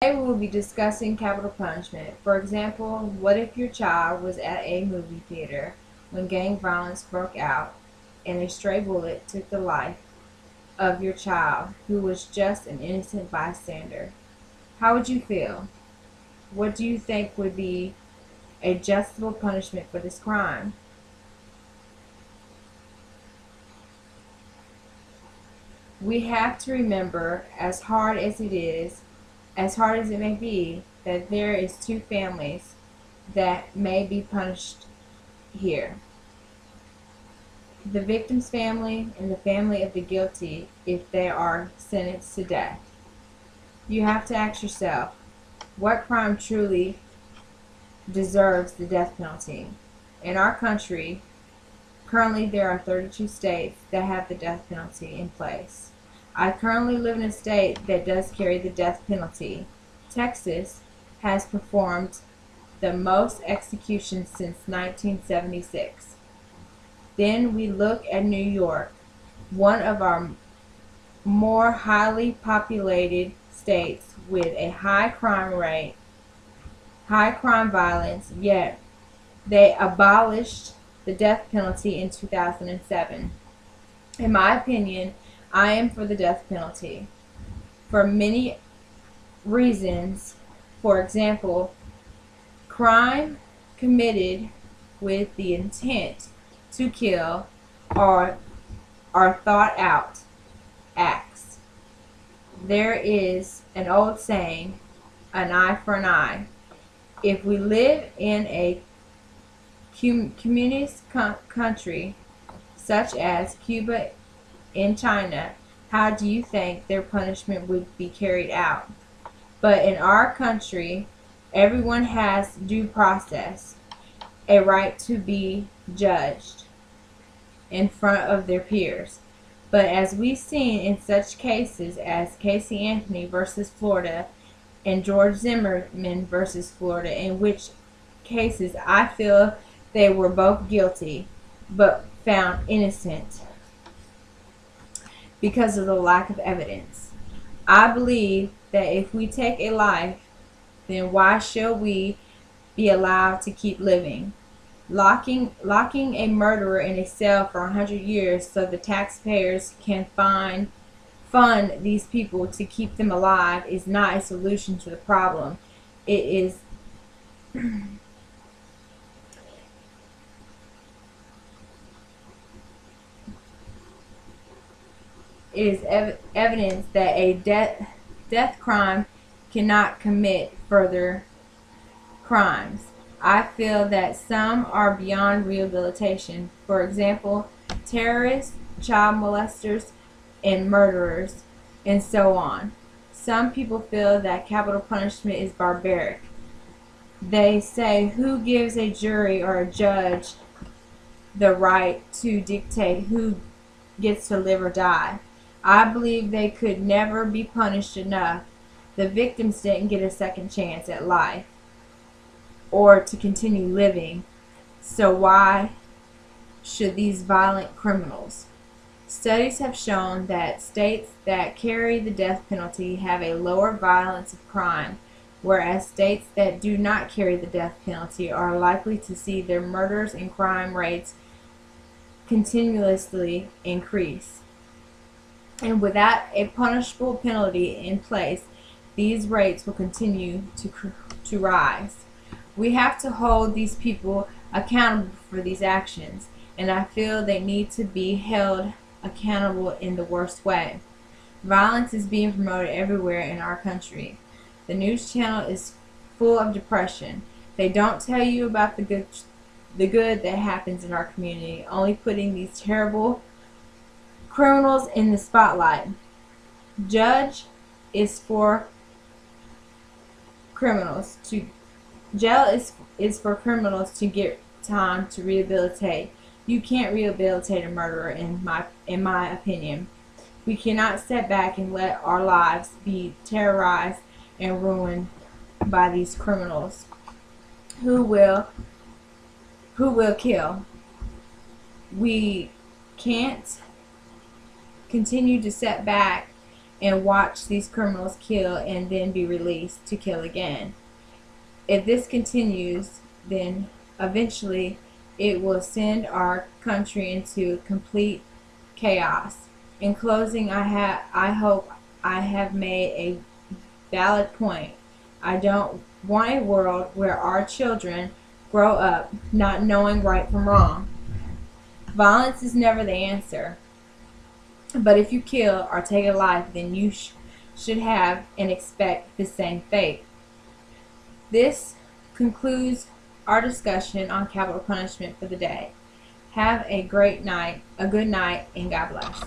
Today we will be discussing capital punishment. For example, what if your child was at a movie theater when gang violence broke out and a stray bullet took the life of your child who was just an innocent bystander? How would you feel? What do you think would be a justifiable punishment for this crime? We have to remember, as hard as it may be, that there is two families that may be punished here. The victim's family and the family of the guilty if they are sentenced to death. You have to ask yourself, what crime truly deserves the death penalty? In our country, currently there are 32 states that have the death penalty in place. I currently live in a state that does carry the death penalty. Texas has performed the most executions since 1976. Then we look at New York, one of our more highly populated states with a high crime rate, high crime violence, yet they abolished the death penalty in 2007. In my opinion, I am for the death penalty for many reasons. For example, crime committed with the intent to kill are thought out acts. There is an old saying, an eye for an eye. If we live in a communist country such as Cuba in China, how do you think their punishment would be carried out? But in our country, everyone has due process, a right to be judged in front of their peers. But as we've seen in such cases as Casey Anthony versus Florida and George Zimmerman versus Florida, in which cases I feel they were both guilty but found innocent because of the lack of evidence. I believe that if we take a life, then why shall we be allowed to keep living? Locking a murderer in a cell for 100 years so the taxpayers can fund these people to keep them alive is not a solution to the problem. It is evidence that a death crime cannot commit further crimes. I feel that some are beyond rehabilitation. For example, terrorists, child molesters, and murderers, and so on. Some people feel that capital punishment is barbaric. They say, who gives a jury or a judge the right to dictate who gets to live or die? I believe they could never be punished enough. The victims didn't get a second chance at life or to continue living, so why should these violent criminals? Studies have shown that states that carry the death penalty have a lower violence of crime, whereas states that do not carry the death penalty are likely to see their murders and crime rates continuously increase. And without a punishable penalty in place, these rates will continue to rise. We have to hold these people accountable for these actions, and I feel they need to be held accountable in the worst way. Violence is being promoted everywhere in our country. The news channel is full of depression. They don't tell you about the good that happens in our community, only putting these terrible criminals in the spotlight. Jail is for criminals to get time to rehabilitate. You can't rehabilitate a murderer, in my opinion. We cannot step back and let our lives be terrorized and ruined by these criminals who will kill. We can't continue to sit back and watch these criminals kill and then be released to kill again. If this continues, then eventually it will send our country into complete chaos. In closing, I hope I have made a valid point. I don't want a world where our children grow up not knowing right from wrong. Violence is never the answer. But if you kill or take a life, then you should have and expect the same fate. This concludes our discussion on capital punishment for the day. Have a great night, a good night, and God bless.